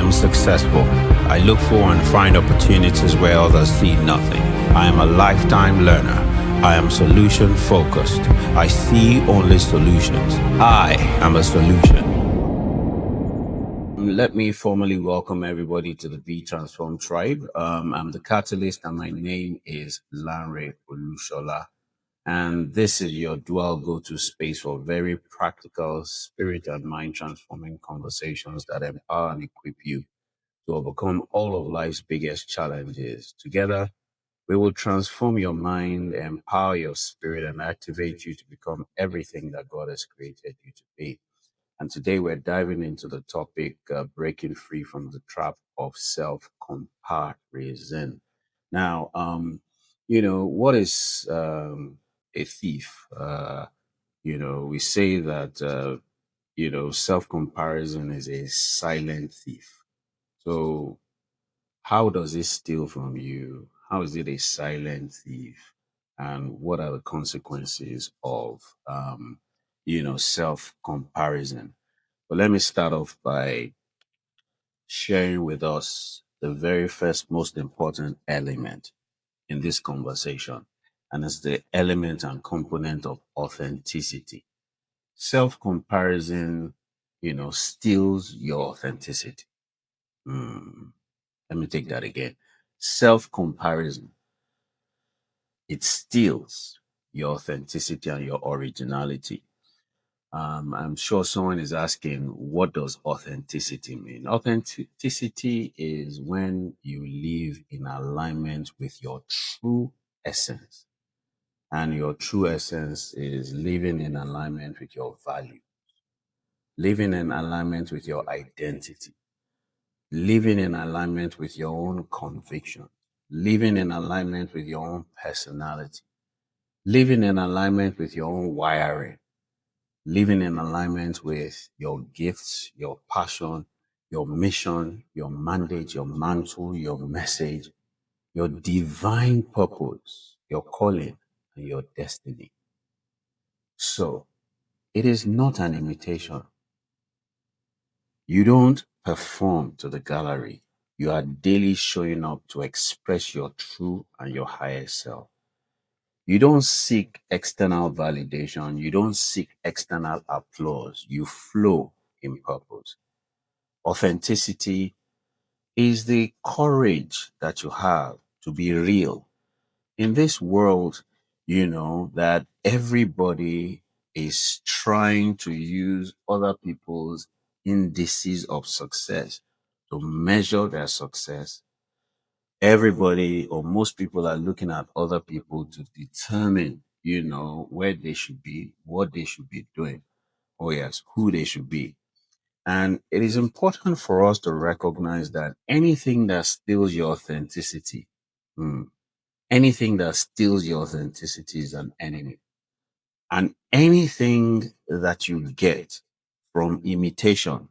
am successful. I look for and find opportunities where others see nothing. I am a lifetime learner. I am solution focused. I see only solutions. I am a solution. Let me formally welcome everybody to the Be Transformed Tribe. I'm the catalyst, and my name is Lanre Olusola. And this is your dual go-to space for very practical, spirit and mind transforming conversations that empower and equip you to overcome all of life's biggest challenges. Together, we will transform your mind, empower your spirit, and activate you to become everything that God has created you to be. And today we're diving into the topic, breaking free from the trap of self-comparison. Now, what is a thief? We say that, self-comparison is a silent thief. So how does it steal from you? How is it a silent thief? And what are the consequences of, self-comparison? But let me start off by sharing with us the very first most important element in this conversation, and it's the element and component of authenticity. Self-comparison, steals your authenticity. Let me take that again. Self-comparison, it steals your authenticity and your originality. I'm sure someone is asking, what does authenticity mean? Authenticity is when you live in alignment with your true essence. And your true essence is living in alignment with your value, living in alignment with your identity, living in alignment with your own conviction, living in alignment with your own personality, living in alignment with your own wiring, living in alignment with your gifts, your passion, your mission, your mandate, your mantle, your message, your divine purpose, your calling, and your destiny. So it is not an imitation. You don't perform to the gallery. You are daily showing up to express your true and your highest self. You don't seek external validation. You don't seek external applause. You flow in purpose. Authenticity is the courage that you have to be real. In this world, that everybody is trying to use other people's indices of success to measure their success. Everybody or most people are looking at other people to determine, where they should be, what they should be doing. Oh, yes, who they should be. And it is important for us to recognize that anything that steals your authenticity, anything that steals your authenticity is an enemy. And anything that you get from imitation,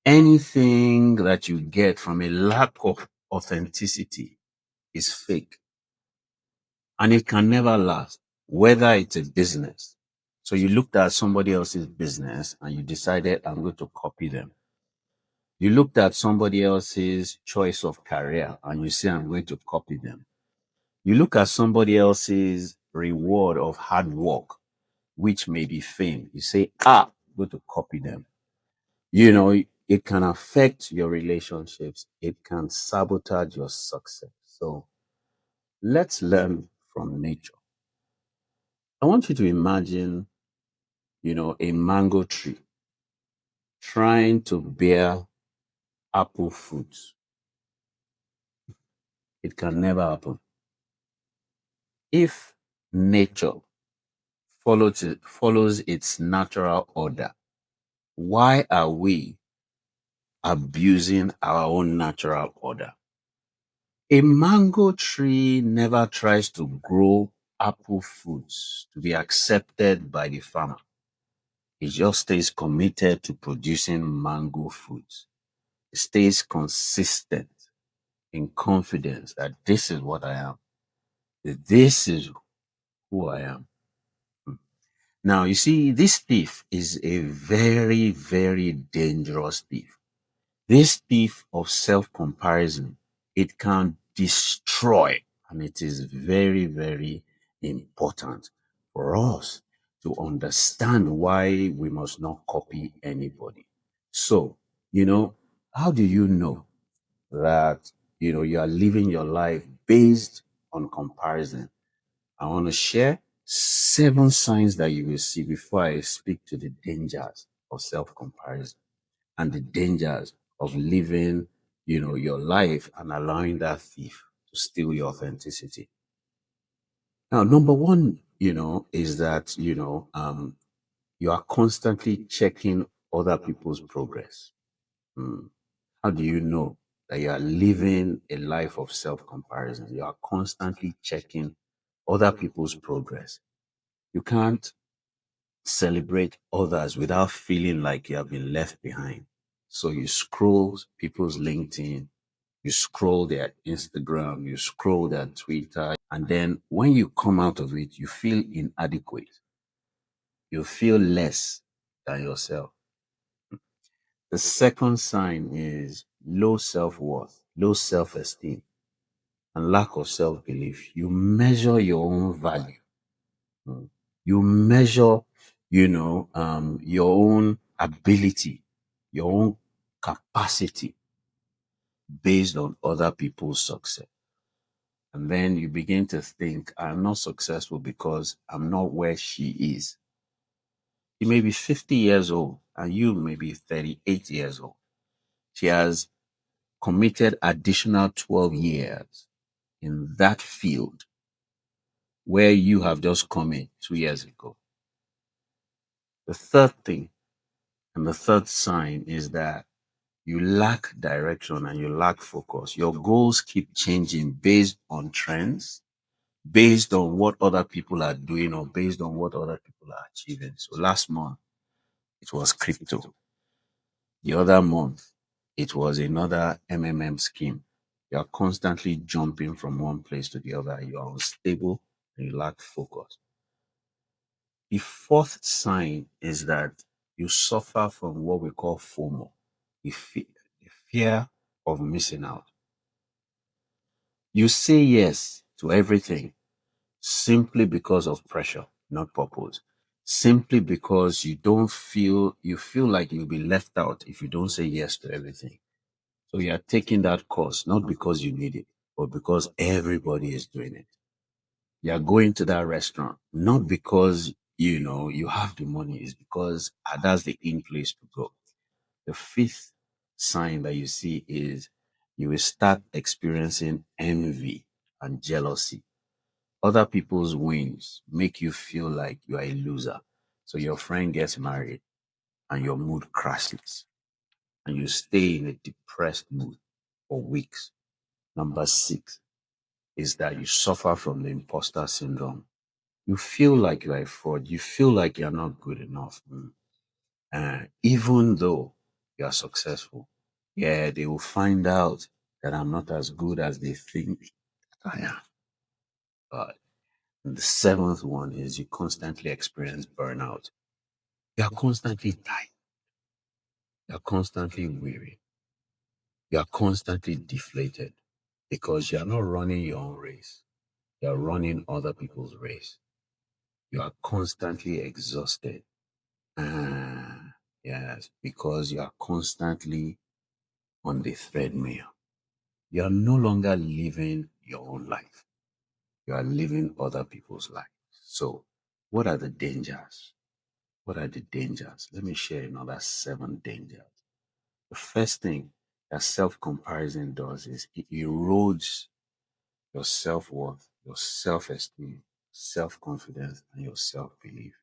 anything that you get from a lack of authenticity is fake. And it can never last, whether it's a business. So you looked at somebody else's business and you decided, I'm going to copy them. You looked at somebody else's choice of career and you say, I'm going to copy them. You look at somebody else's reward of hard work, which may be fame. You say, I'm going to copy them. It can affect your relationships. It can sabotage your success. So let's learn from nature. I want you to imagine, a mango tree trying to bear apple fruit. It can never happen. If nature follows its natural order, why are we abusing our own natural order? A mango tree never tries to grow apple fruits to be accepted by the farmer. It just stays committed to producing mango fruits. It stays consistent in confidence that this is what I am, that this is who I am. Now, you see, this thief is a very, very dangerous thief This thief of self-comparison, it can destroy, and it is very, very important for us to understand why we must not copy anybody. So, how do you know that, you are living your life based on comparison? I want to share 7 signs that you will see before I speak to the dangers of self-comparison and the dangers of living, your life and allowing that thief to steal your authenticity. Now, number one, is that, you are constantly checking other people's progress. Mm. How do you know that you are living a life of self-comparison? You are constantly checking other people's progress. You can't celebrate others without feeling like you have been left behind. So you scroll people's LinkedIn, you scroll their Instagram, you scroll their Twitter, and then when you come out of it, you feel inadequate. You feel less than yourself. The second sign is low self worth, low self esteem, and lack of self belief. You measure your own value. Mm. You measure, your own ability, your own capacity based on other people's success. And then you begin to think, I'm not successful because I'm not where she is. You may be 50 years old and you may be 38 years old. She has committed additional 12 years in that field where you have just come in 2 years ago. The third thing and the third sign is that you lack direction and you lack focus. Your goals keep changing based on trends, based on what other people are doing, or based on what other people are achieving. So last month, it was crypto. The other month, it was another MMM scheme. You are constantly jumping from one place to the other. You are unstable and you lack focus. The fourth sign is that you suffer from what we call FOMO, the fear of missing out. You say yes to everything simply because of pressure, not purpose. Simply because you feel like you'll be left out if you don't say yes to everything. So you are taking that course, not because you need it, but because everybody is doing it. You are going to that restaurant, not because, you have the money, it's because that's the in place to go. The fifth sign that you see is you will start experiencing envy and jealousy. Other people's wins make you feel like you are a loser. So your friend gets married and your mood crashes and you stay in a depressed mood for weeks. Number six is that you suffer from the imposter syndrome. You feel like you are a fraud. You feel like you're not good enough. Even though you are successful, yeah, they will find out that I'm not as good as they think I am. But the seventh one is you constantly experience burnout. You are constantly tired. You are constantly weary. You are constantly deflated because you are not running your own race. You are running other people's race. You are constantly exhausted. Yes, because you are constantly on the treadmill. You are no longer living your own life. You are living other people's life. So, what are the dangers? What are the dangers? Let me share another 7 dangers. The first thing that self comparison does is it erodes your self worth, your self esteem, self confidence, and your self belief.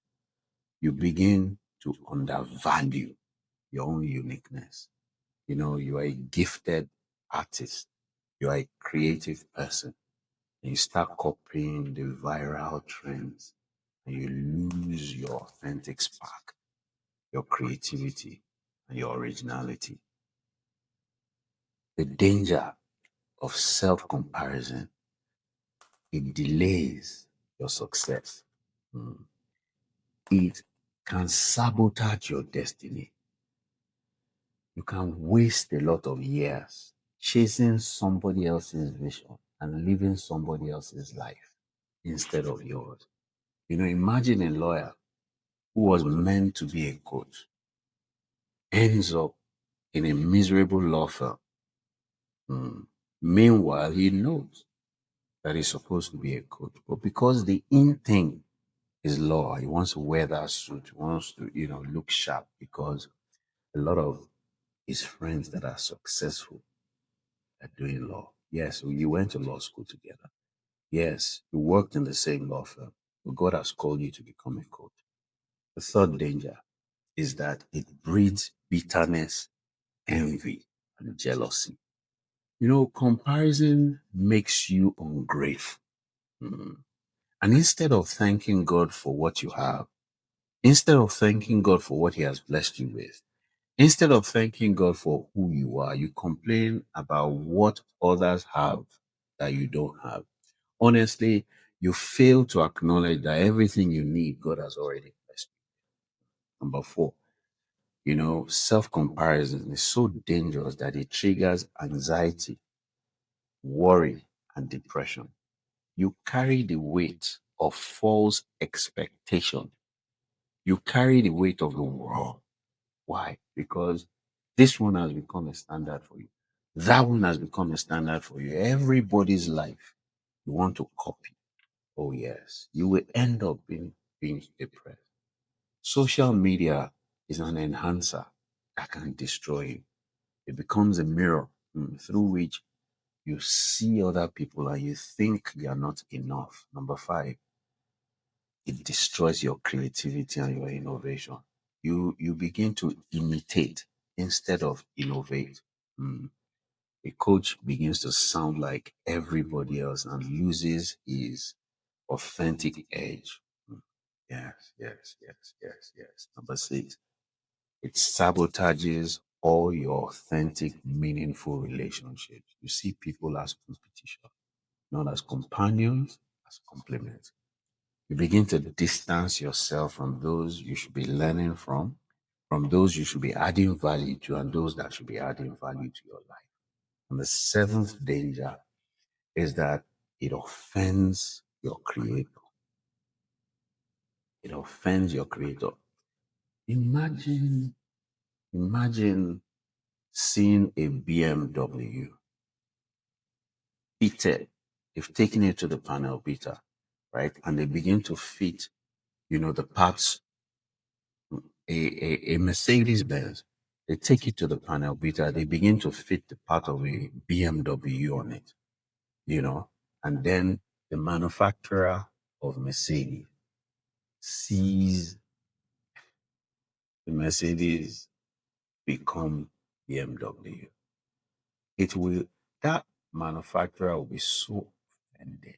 You begin to undervalue your own uniqueness. You are a gifted artist, you are a creative person, and you start copying the viral trends, and you lose your authentic spark, your creativity, and your originality. The danger of self comparison, it delays your success. Mm. It can sabotage your destiny. You can waste a lot of years chasing somebody else's vision and living somebody else's life instead of yours. Imagine a lawyer who was meant to be a coach ends up in a miserable law firm. Hmm. Meanwhile, he knows that he's supposed to be a coach, but because the in thing is law, he wants to wear that suit, he wants to, look sharp because a lot of his friends that are successful are doing law. Yes, you went to law school together. Yes, you worked in the same law firm, but God has called you to become a coach. The third danger is that it breeds bitterness, envy, and jealousy. Comparison makes you ungrateful. Mm. And instead of thanking God for what you have, instead of thanking God for what He has blessed you with, instead of thanking God for who you are, you complain about what others have that you don't have. Honestly, you fail to acknowledge that everything you need, God has already blessed you. Number four, self comparison is so dangerous that it triggers anxiety, worry, and depression. You carry the weight of false expectation. You carry the weight of the world. Why? Because this one has become a standard for you. That one has become a standard for you. Everybody's life you want to copy. Oh, yes. You will end up being depressed. Social media is an enhancer that can destroy you. It becomes a mirror through which you see other people and you think they are not enough. Number five, it destroys your creativity and your innovation. You begin to imitate instead of innovate. Mm. A coach begins to sound like everybody else and loses his authentic edge. Mm. Yes, yes, yes, yes, yes. Number six, it sabotages all your authentic, meaningful relationships. You see people as competition, not as companions, as complements. You begin to distance yourself from those you should be learning from those you should be adding value to, and those that should be adding value to your life. And the seventh danger is that it offends your creator. It offends your creator. Imagine, imagine seeing a BMW fitted. They've taken it to the panel beater, right? And they begin to fit, the parts a Mercedes Benz. They take it to the panel beater, they begin to fit the part of a BMW on it, you know, and then the manufacturer of Mercedes sees the Mercedes become BMW. It will, that manufacturer will be so offended.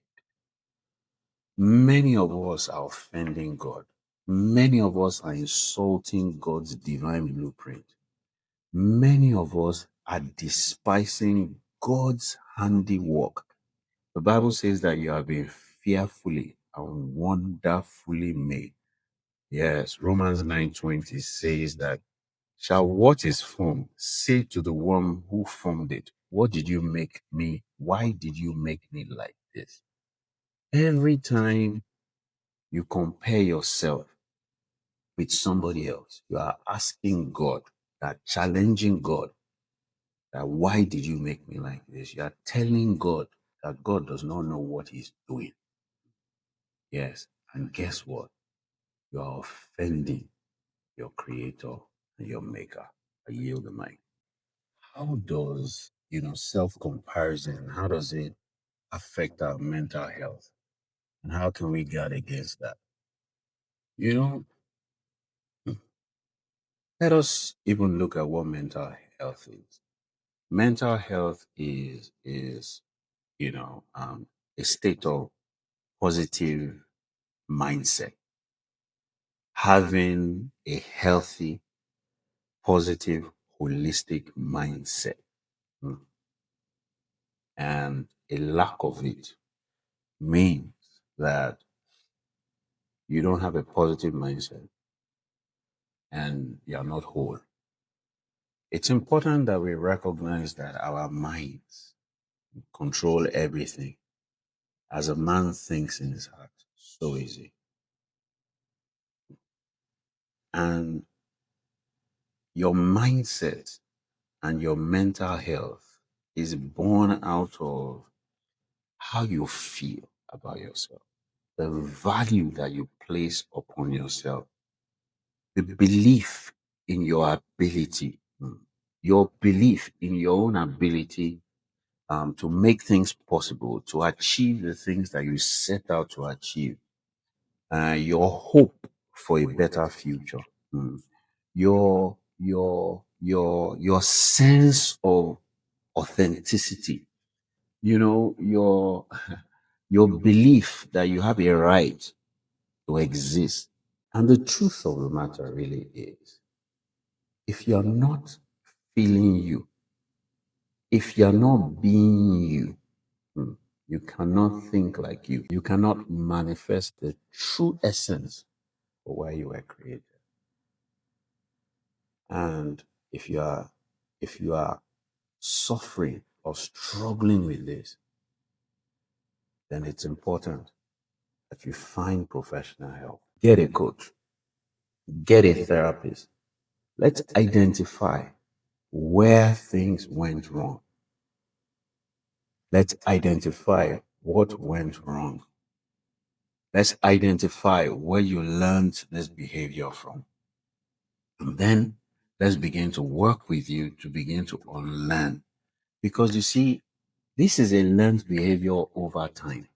Many of us are offending God. Many of us are insulting God's divine blueprint. Many of us are despising God's handiwork. The Bible says that you have been fearfully and wonderfully made. Yes, Romans 9:20 says that, shall what is formed say to the one who formed it, what did you make me? Why did you make me like this? Every time you compare yourself with somebody else, you are asking God, that challenging God, that why did you make me like this? You are telling God that God does not know what He's doing. Yes. And guess what? You are offending your creator and your maker. I yield the mic. How does, self-comparison, how does it affect our mental health? And how can we guard against that? You know, let us even look at what mental health is. Mental health is a state of positive mindset, having a healthy, positive, holistic mindset. Mm. And a lack of it means that you don't have a positive mindset and you're not whole. It's important that we recognize that our minds control everything. As a man thinks in his heart, so is he. And your mindset and your mental health is born out of how you feel about yourself, the value that you place upon yourself, the belief in your ability, your belief in your own ability to make things possible, to achieve the things that you set out to achieve, your hope for a better future, your sense of authenticity, your belief that you have a right to exist. And the truth of the matter really is, if you're not feeling you, if you're not being you, hmm, you cannot think like you. You cannot manifest the true essence of why you were created. And if you are if you are suffering or struggling with this, then it's important that you find professional help. Get a coach, get a therapist. Let's identify where things went wrong. Let's identify what went wrong. Let's identify where you learned this behavior from. And then let's begin to work with you to begin to unlearn. Because you see, this is a learned behavior over time.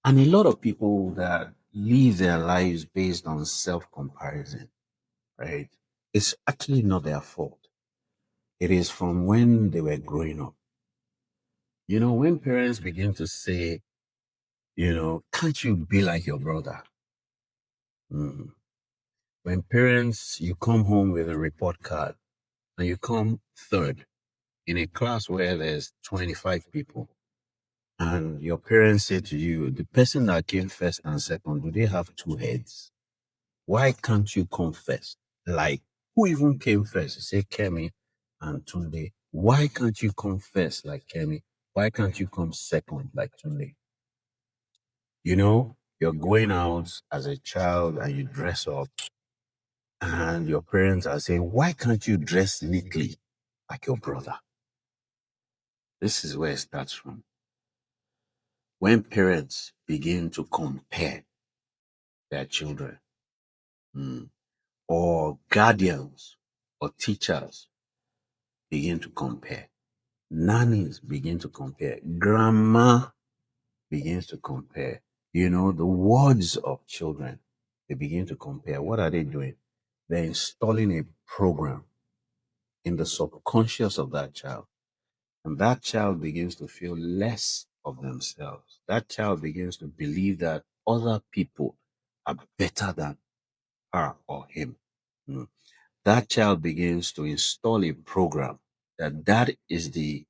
And a lot of people that live their lives based on self comparison, right? It's actually not their fault. It is from when they were growing up. When parents begin to say, can't you be like your brother? Mm. When parents, you come home with a report card and you come third in a class where there's 25 people, and your parents say to you, the person that came first and second, do they have two heads? Why can't you come first? Like, who even came first? You say Kemi and Tunde. Why can't you come first like Kemi? Why can't you come second like Tunde? You're going out as a child and you dress up, and your parents are saying, why can't you dress neatly like your brother? This is where it starts from. When parents begin to compare their children, mm, or guardians or teachers begin to compare, nannies begin to compare, grandma begins to compare, the words of children, they begin to compare. What are they doing? They're installing a program in the subconscious of that child. And that child begins to feel less of themselves. That child begins to believe that other people are better than her or him. Mm. That child begins to install a program that is the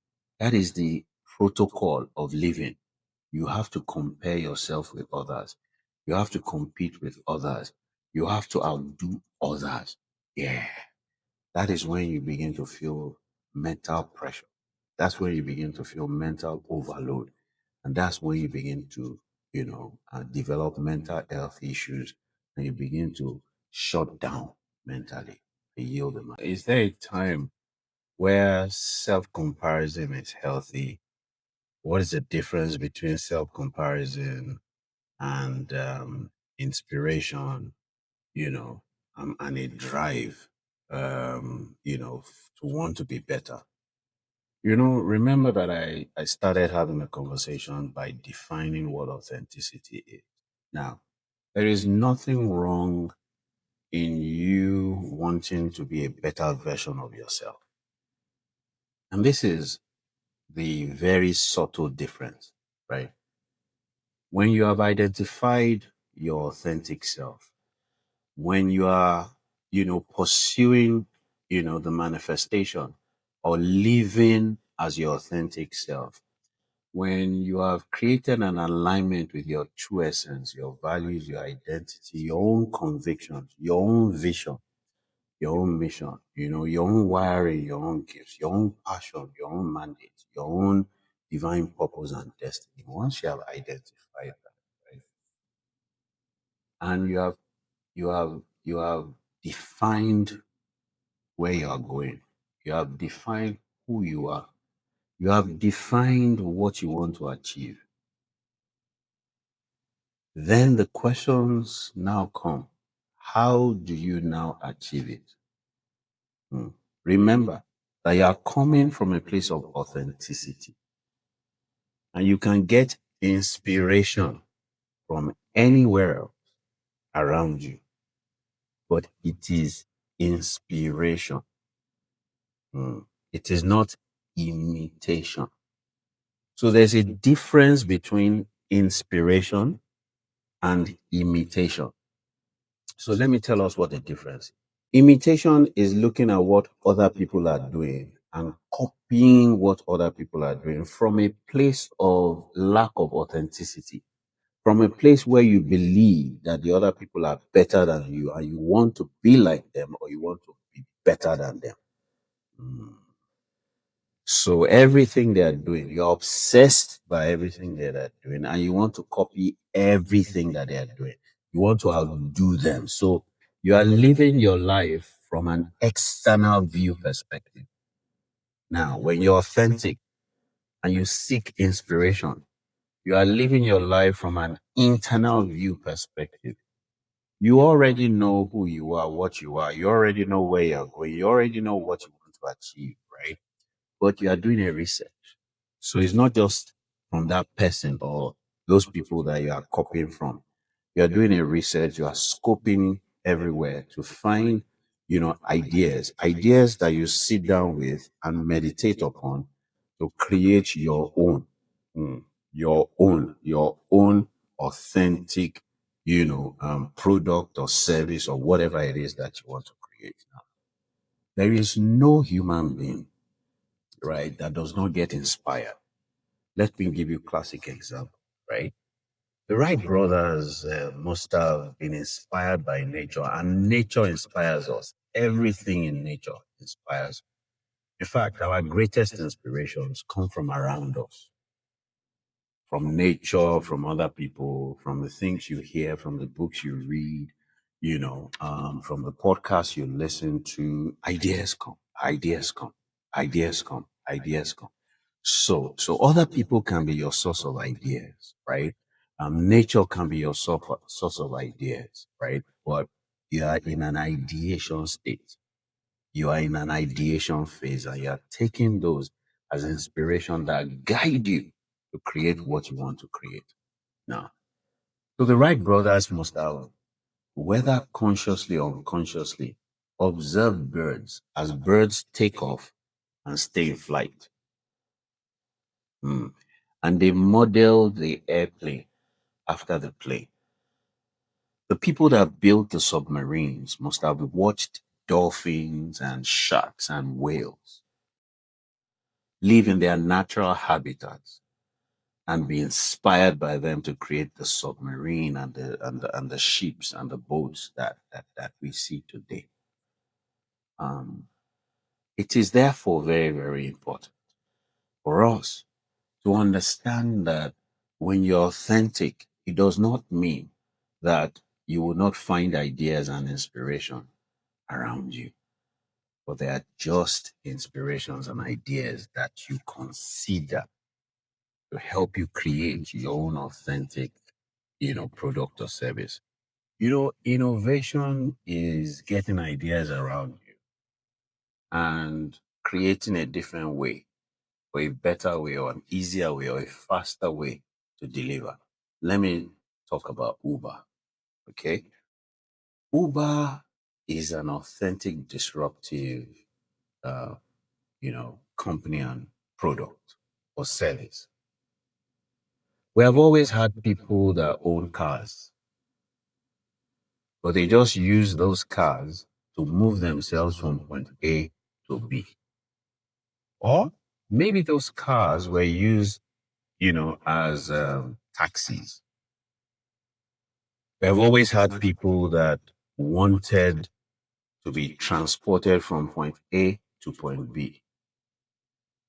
protocol of living. You have to compare yourself with others. You have to compete with others. You have to outdo others. Yeah. That is when you begin to feel mental pressure. That's when you begin to feel mental overload. And that's when you begin to, develop mental health issues, and you begin to shut down mentally. Yield them. Is there a time where self comparison is healthy? What is the difference between self comparison and inspiration, and a drive, to want to be better? Remember that I started having a conversation by defining what authenticity is. Now, there is nothing wrong in you wanting to be a better version of yourself. And this is the very subtle difference, right? When you have identified your authentic self, when you are, pursuing, the manifestation or living as your authentic self, when you have created an alignment with your true essence, your values, your identity, your own convictions, your own vision, your own mission, your own wiring, your own gifts, your own passion, your own mandate, your own divine purpose and destiny. Once you have identified that, right, and you have defined where you are going, you have defined who you are, you have defined what you want to achieve, then the questions now come. How do you now achieve it? Hmm. Remember that you are coming from a place of authenticity, and you can get inspiration from anywhere else around you, but it is inspiration. Hmm. It is not imitation. So there's a difference between inspiration and imitation. So let me tell us what the difference is. Imitation is looking at what other people are doing and copying what other people are doing from a place of lack of authenticity, from a place where you believe that the other people are better than you and you want to be like them or you want to be better than them. Mm. So everything they are doing, you're obsessed by everything that they're doing, and you want to copy everything that they are doing. You want to outdo them. So you are living your life from an external view perspective. Now, when you're authentic and you seek inspiration, you are living your life from an internal view perspective. You already know who you are, what you are. You already know where you're going. You already know what you want to achieve, right? But you are doing a research. So it's not just from that person or those people that you are copying from. You are doing a research, you are scoping everywhere to find, ideas that you sit down with and meditate upon to create your own, your own authentic, product or service or whatever it is that you want to create. Now, there is no human being, right, that does not get inspired. Let me give you a classic example, right? The Wright brothers must have been inspired by nature, and nature inspires us. Everything in nature inspires. In fact, our greatest inspirations come from around us, from nature, from other people, from the things you hear, from the books you read, from the podcasts you listen to. Ideas come, ideas come, ideas come, ideas come. So other people can be your source of ideas, right? Nature can be your source of ideas, right? But you are in an ideation state. You are in an ideation phase, and you are taking those as inspiration that guide you to create what you want to create. Now, so the Wright brothers must have, whether consciously or unconsciously, observed birds as birds take off and stay in flight. Mm. And they modeled the airplane after the plane. The people that built the submarines must have watched dolphins and sharks and whales live in their natural habitats and be inspired by them to create the submarine and the ships and the boats that we see today. Um, it is therefore very, very important for us to understand that when you're authentic, it does not mean that you will not find ideas and inspiration around you, but they are just inspirations and ideas that you consider to help you create your own authentic, product or service. Innovation is getting ideas around you and creating a different way, or a better way, or an easier way, or a faster way to deliver. Let me talk about Uber. Okay. Uber is an authentic, disruptive, uh, company and product or service. We have always had people that own cars, but they just use those cars to move themselves from point A to B. Or maybe those cars were used, as taxis. We have always had people that wanted to be transported from point A to point B.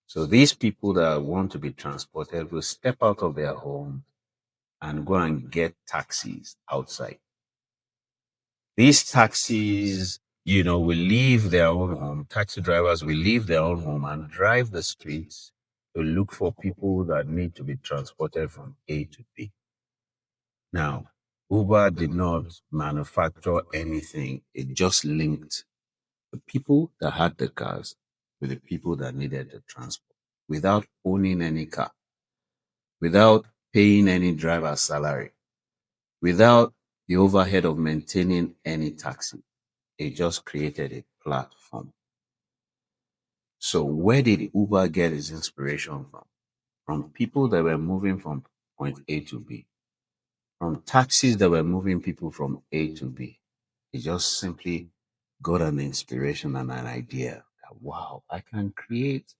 So these people that want to be transported will step out of their home and go and get taxis outside. These taxis, will leave their own home. Taxi drivers will leave their own home and drive the streets to look for people that need to be transported from A to B. Now, Uber did not manufacture anything. It just linked the people that had the cars with the people that needed the transport without owning any car, without paying any driver's salary, without the overhead of maintaining any taxi. It just created a platform. So where did Uber get its inspiration from? From people that were moving from point A to B, from taxis that were moving people from A to B. It just simply got an inspiration and an idea that, wow, I can create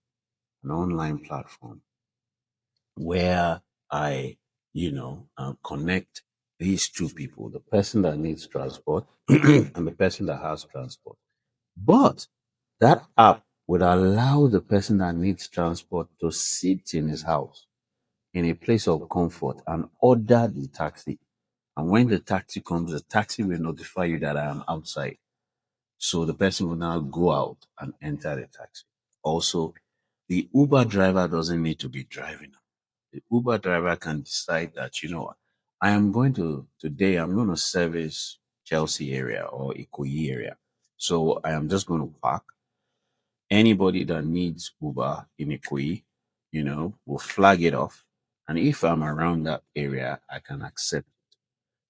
an online platform where I, connect these two people, the person that needs transport and the person that has transport. But that app would allow the person that needs transport to sit in his house in a place of comfort and order the taxi. And when the taxi comes, the taxi will notify you that I am outside. So the person will now go out and enter the taxi. Also, the Uber driver doesn't need to be driving. The Uber driver can decide that, what, I am going to, today, I'm going to service Chelsea area or Ikoyi area. So I am just going to park. Anybody that needs Uber in Ikoyi, will flag it off. And if I'm around that area, I can accept.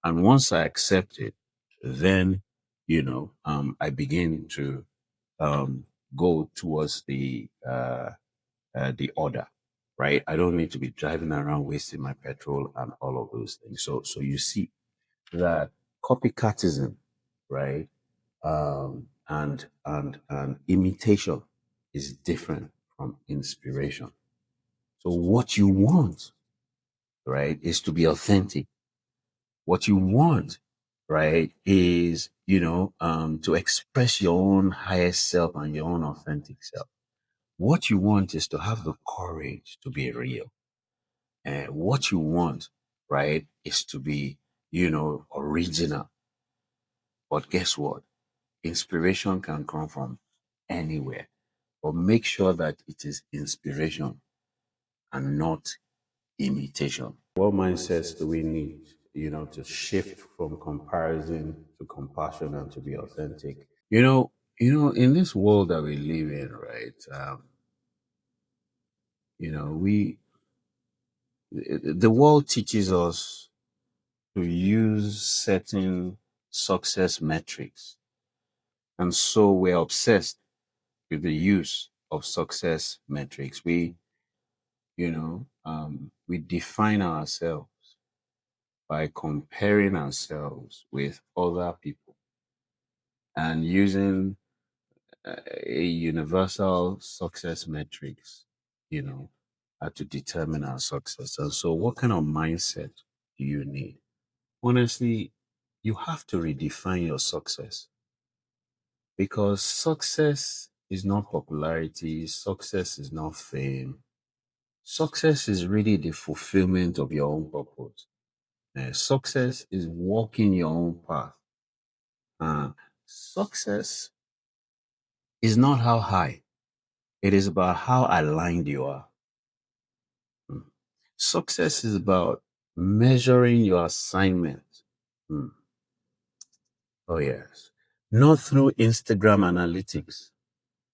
And once I accept it, then, I begin to go towards the order, right? I don't need to be driving around wasting my petrol and all of those things. So you see that copycatism, right? And imitation is different from inspiration. So what you want, right, is to be authentic. What you want, right, is, to express your own highest self and your own authentic self. What you want is to have the courage to be real. And what you want, right, is to be, original. But guess what? Inspiration can come from anywhere. But make sure that it is inspiration and not imitation. What mindsets do we need, to shift from comparison to compassion and to be authentic? In this world that we live in, right? We the world teaches us to use certain success metrics, and so we're obsessed with the use of success metrics. We define ourselves by comparing ourselves with other people and using a universal success metrics, to determine our success. And so, what kind of mindset do you need? Honestly, you have to redefine your success because success is not popularity, success is not fame. Success is really the fulfillment of your own purpose. Success is walking your own path. Success is not how high, it is about how aligned you are. Mm. Success is about measuring your assignment. Mm. Oh, yes. Not through Instagram analytics.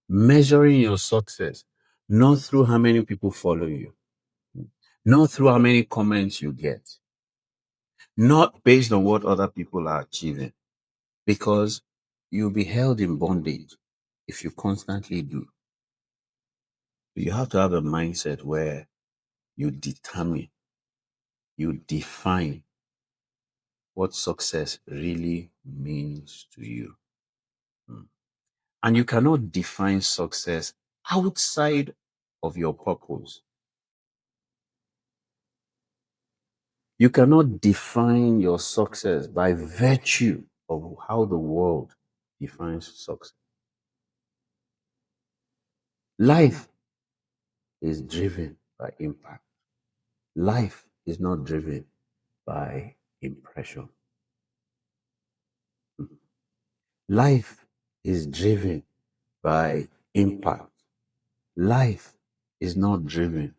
Measuring your success, not through how many people follow you, not through how many comments you get, not based on what other people are achieving, because you'll be held in bondage if you constantly do. You have to have a mindset where you determine, you define what success really means to you. Mm. And you cannot define success outside of your purpose. You cannot define your success by virtue of how the world defines success. Life is driven by impact. Life is not driven by impression. Life is driven by impact. Life is not driven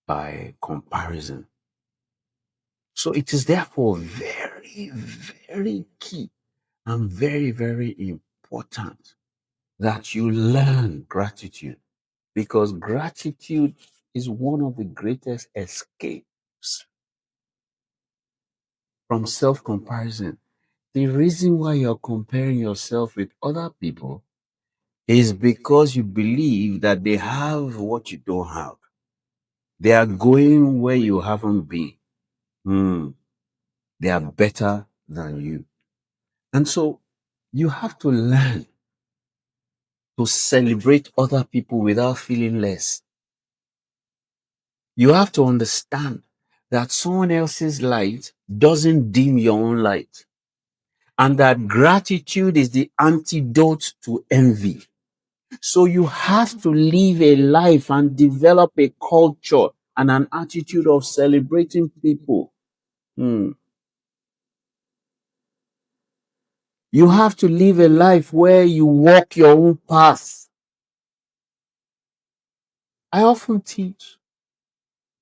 by comparison. So it is therefore very, very key and very, very important that you learn gratitude, because gratitude is one of the greatest escapes from self comparison. The reason why you're comparing yourself with other people is because you believe that they have what you don't have. They are going where you haven't been. Hmm. They are better than you. And so you have to learn to celebrate other people without feeling less. You have to understand that someone else's light doesn't dim your own light, and that gratitude is the antidote to envy. So you have to live a life and develop a culture and an attitude of celebrating people. Hmm. You have to live a life where you walk your own path. I often teach,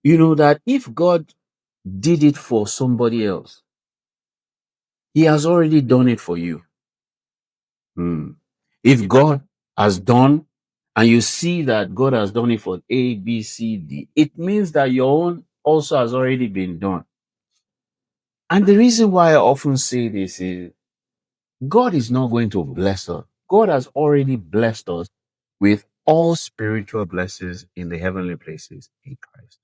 that if God did it for somebody else, He has already done it for you. If God has done, and you see that God has done it for A, B, C, D, it means that your own also has already been done. And the reason why I often say this is God is not going to bless us. God has already blessed us with all spiritual blessings in the heavenly places in Christ.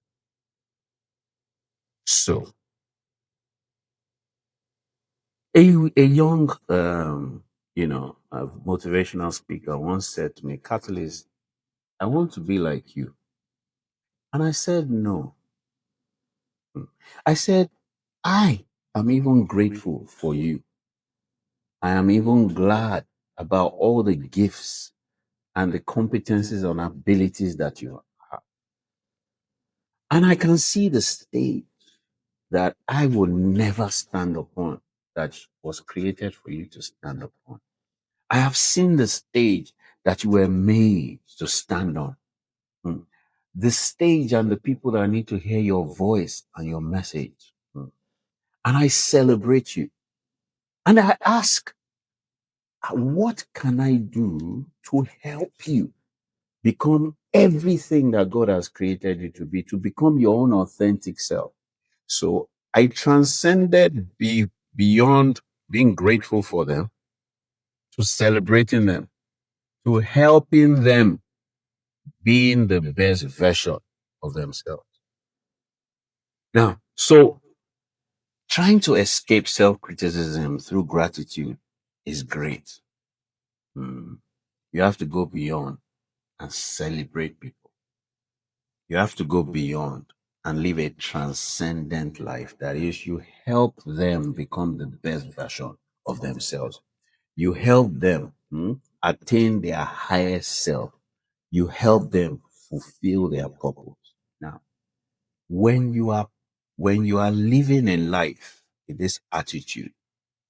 So, a young, motivational speaker once said to me, Catalyst, I want to be like you. And I said, no. I said, I am even grateful for you. I am even glad about all the gifts and the competencies and abilities that you have. And I can see the stage that I will never stand upon, that was created for you to stand upon. I have seen the stage that you were made to stand on. The stage and the people that need to hear your voice and your message. And I celebrate you. And I ask, what can I do to help you become everything that God has created you to be, to become your own authentic self? So I transcended beyond being grateful for them to celebrating them, to helping them being the best version of themselves. Now, so trying to escape self-criticism through gratitude is great. You have to go beyond and celebrate people. You have to go beyond and live a transcendent life. That is, you help them become the best version of themselves. You help them attain their highest self. You help them fulfill their purpose. Now, when you are living a life with this attitude,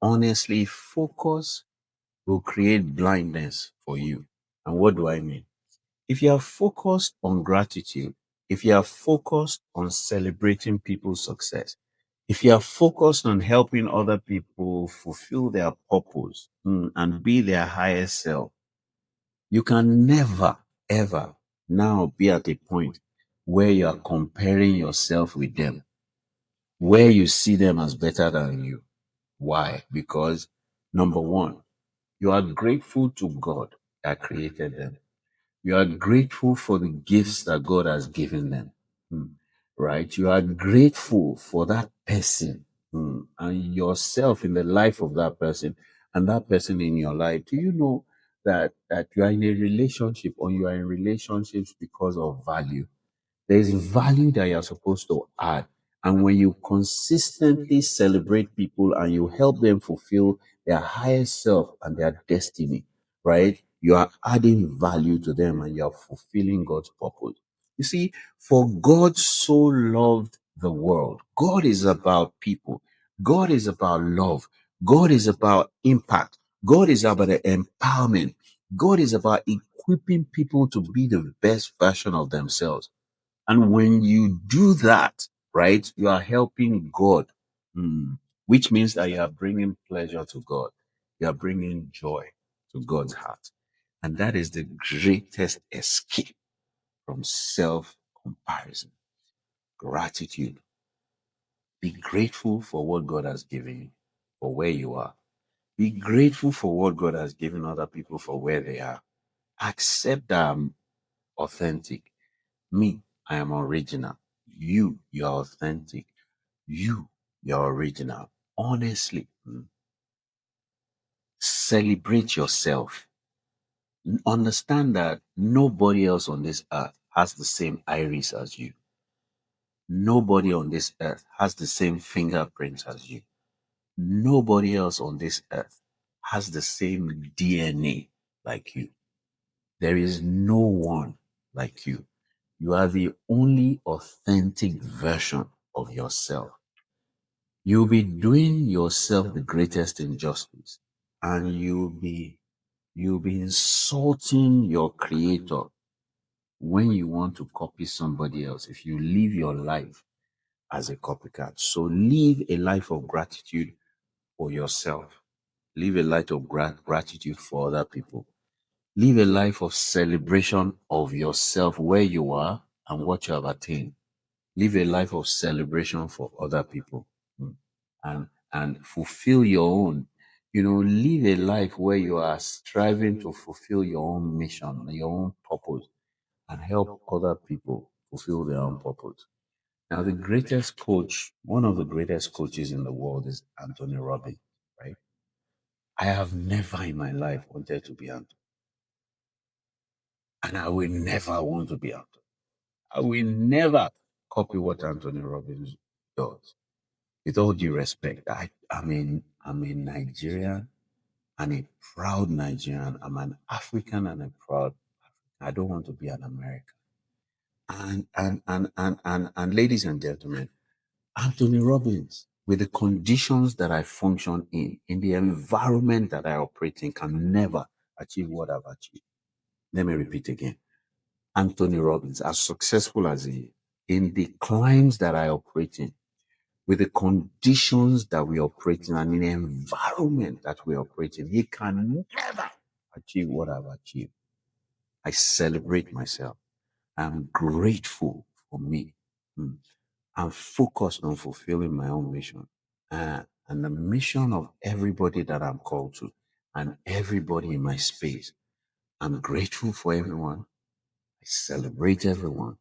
honestly, focus will create blindness for you. And what do I mean? If you are focused on gratitude, if you are focused on celebrating people's success, if you are focused on helping other people fulfill their purpose and be their highest self, you can never, ever now be at a point where you are comparing yourself with them, where you see them as better than you. Why? Because number one, you are grateful to God that created them. You are grateful for the gifts that God has given them. Right? You are grateful for that person and yourself in the life of that person and that person in your life. Do you know that you are in a relationship, or you are in relationships because of value? There is value that you're supposed to add. And when you consistently celebrate people and you help them fulfill their higher self and their destiny, right? You are adding value to them and you are fulfilling God's purpose. You see, for God so loved the world. God is about people. God is about love. God is about impact. God is about empowerment. God is about equipping people to be the best version of themselves. And when you do that, right, you are helping God, which means that you are bringing pleasure to God. You are bringing joy to God's heart. And that is the greatest escape from self comparison. Gratitude. Be grateful for what God has given you, for where you are. Be grateful for what God has given other people for where they are. Accept that I'm authentic. Me, I am original. You're authentic. You're original. Honestly, celebrate yourself. Understand that nobody else on this earth has the same iris as you. Nobody on this earth has the same fingerprints as you. Nobody else on this earth has the same DNA like you. There is no one like you. You are the only authentic version of yourself. You'll be doing yourself the greatest injustice, and you'll be insulting your creator when you want to copy somebody else if you live your life as a copycat. So live a life of gratitude for yourself. Live a life of gratitude for other people. Live a life of celebration of yourself, where you are and what you have attained. Live a life of celebration for other people, and fulfill your own. Live a life where you are striving to fulfill your own mission, your own purpose, and help other people fulfill their own purpose. Now, one of the greatest coaches in the world is Anthony Robbins, right? I have never in my life wanted to be Anthony, and I will never want to be Anthony. I will never copy what Anthony Robbins does. With all due respect, I'm a Nigerian and a proud Nigerian. I'm an African and a proud. I don't want to be an American. And ladies and gentlemen, Anthony Robbins, with the conditions that I function in the environment that I operate in, can never achieve what I've achieved. Let me repeat again. Anthony Robbins, as successful as he is, in the climes that I operate in, with the conditions that we operate in and in the environment that we operate in, he can never achieve what I've achieved. I celebrate myself. I'm grateful for me. I'm focused on fulfilling my own mission, and the mission of everybody that I'm called to and everybody in my space. I'm grateful for everyone. I celebrate everyone.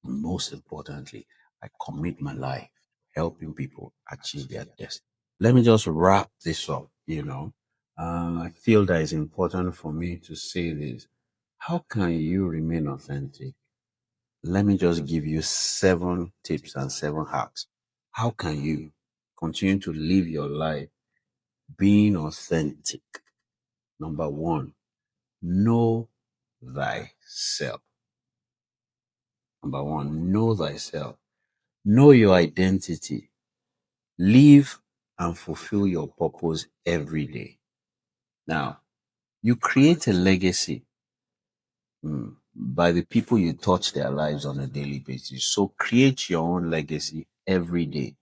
And most importantly, I commit my life to helping people achieve their destiny. Let me just wrap this up. I feel that it's important for me to say this. How can you remain authentic? Let me just give you 7 tips and 7 hacks. How can you continue to live your life being authentic? Number one, know thyself. Number one, know thyself. Know your identity. Live and fulfill your purpose every day. Now, you create a legacy by the people you touch their lives on a daily basis. So create your own legacy every day.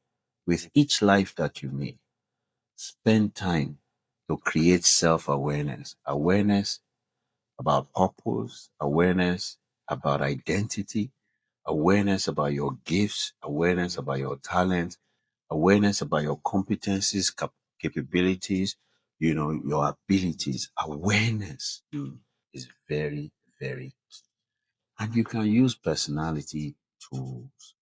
With each life that you make, spend time to create self-awareness. Awareness about purpose, awareness about identity, awareness about your gifts, awareness about your talents, awareness about your competencies, capabilities, your abilities. Awareness is very, very, and you can use personality tools.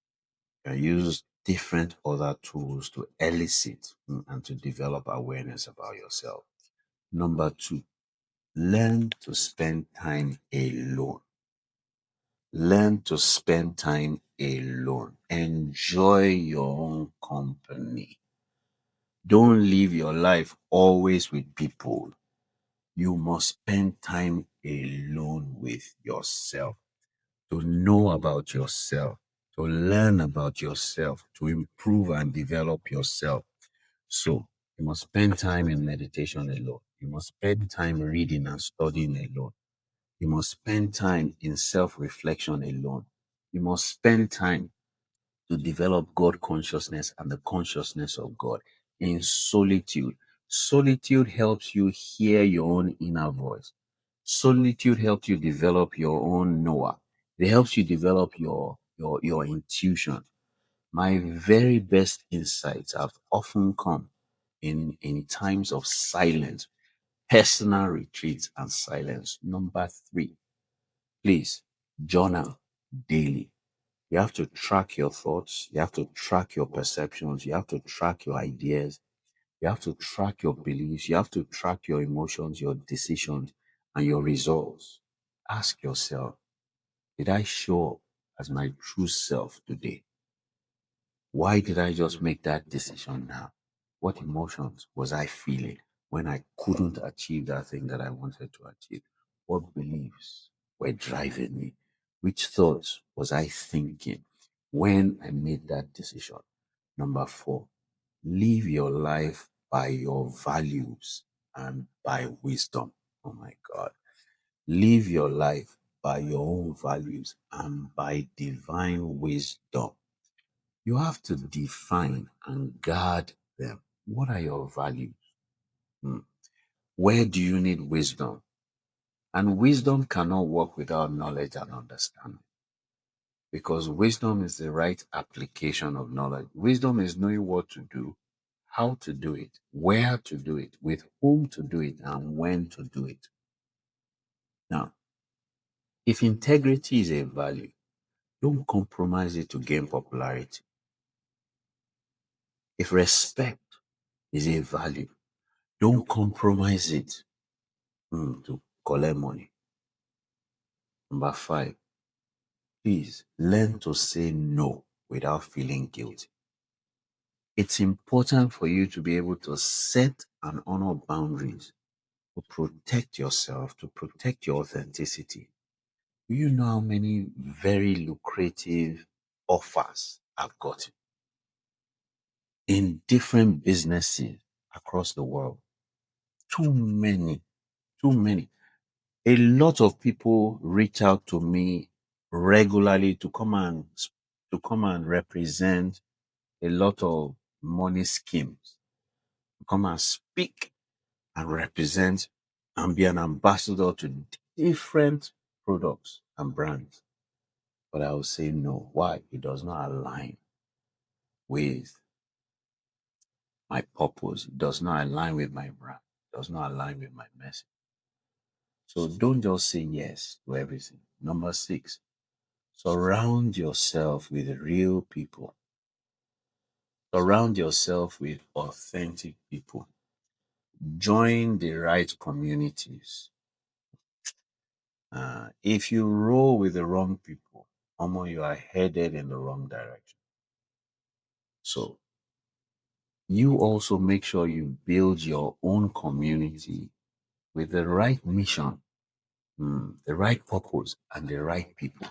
You can use different other tools to elicit and to develop awareness about yourself. Number two, learn to spend time alone. Learn to spend time alone. Enjoy your own company. Don't live your life always with people. You must spend time alone with yourself to know about yourself, to learn about yourself, to improve and develop yourself. So you must spend time in meditation alone. You must spend time reading and studying alone. You must spend time in self reflection alone. You must spend time to develop God consciousness and the consciousness of God in solitude. Solitude helps you hear your own inner voice. Solitude helps you develop your own Noah. It helps you develop your intuition. My very best insights have often come in times of silence, personal retreats and silence. Number three, please journal daily. You have to track your thoughts. You have to track your perceptions. You have to track your ideas. You have to track your beliefs. You have to track your emotions, your decisions, and your results. Ask yourself, did I show up as my true self today? Why did I just make that decision now? What emotions was I feeling when I couldn't achieve that thing that I wanted to achieve? What beliefs were driving me? Which thoughts was I thinking when I made that decision? Number four, live your life by your values and by wisdom. Oh my God. Live your life by your own values and by divine wisdom. You have to define and guard them. What are your values? Hmm. Where do you need wisdom? And wisdom cannot work without knowledge and understanding, because wisdom is the right application of knowledge. Wisdom is knowing what to do, how to do it, where to do it, with whom to do it, and when to do it. Now, if integrity is a value, don't compromise it to gain popularity. If respect is a value, don't compromise it to collect money. Number five, please learn to say no without feeling guilty. It's important for you to be able to set and honor boundaries, to protect yourself, to protect your authenticity. Do you know how many very lucrative offers I've gotten in different businesses across the world? Too many, too many. A lot of people reach out to me regularly to come and represent a lot of money schemes, to come and speak and represent and be an ambassador to different products and brands. But I will say no. Why? It does not align with my purpose. It does not align with my brand. It does not align with my message. So don't just say yes to everything. Number six, surround yourself with real people. Surround yourself with authentic people. Join the right communities. If you roll with the wrong people, you are headed in the wrong direction. So you also make sure you build your own community with the right mission, the right purpose, and the right people.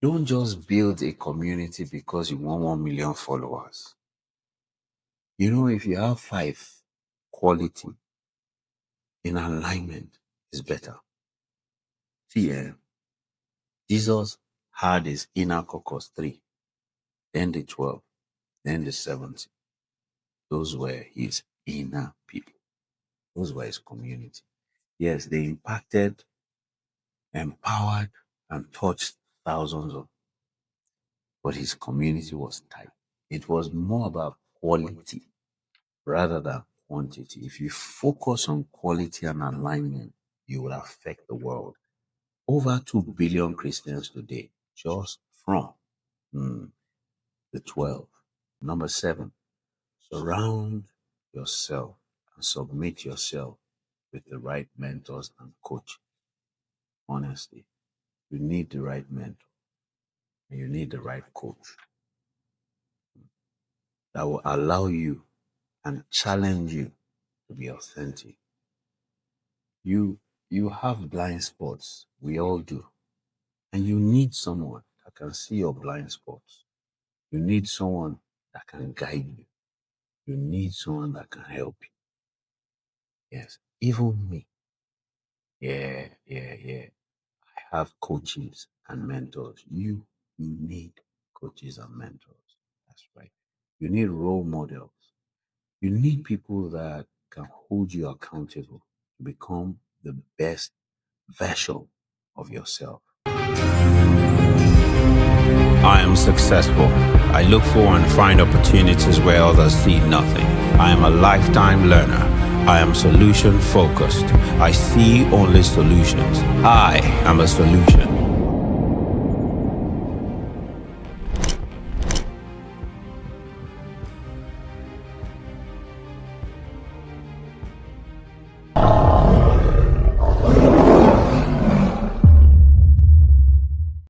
Don't just build a community because you want 1 million followers. If you have five, quality in alignment is better. See, Jesus had his inner caucus three, then the 12, then the 70. Those were his inner people. Those were his community. Yes, they impacted, empowered, and touched thousands of, but his community was tight. It was more about quality rather than quantity. If you focus on quality and alignment, you will affect the world. Over 2 billion Christians today, just from mm, the 12. Number seven, surround yourself and submit yourself with the right mentors and coach. Honestly, you need the right mentor and you need the right coach that will allow you and challenge you to be authentic. You you have blind spots. We all do. And you need someone that can see your blind spots. You need someone that can guide you. You need someone that can help you. Yes. Even me. Yeah, yeah, yeah. I have coaches and mentors. You need coaches and mentors. That's right. You need role models. You need people that can hold you accountable to become the best version of yourself. I am successful. I look for and find opportunities where others see nothing. I am a lifetime learner. I am solution focused. I see only solutions. I am a solution.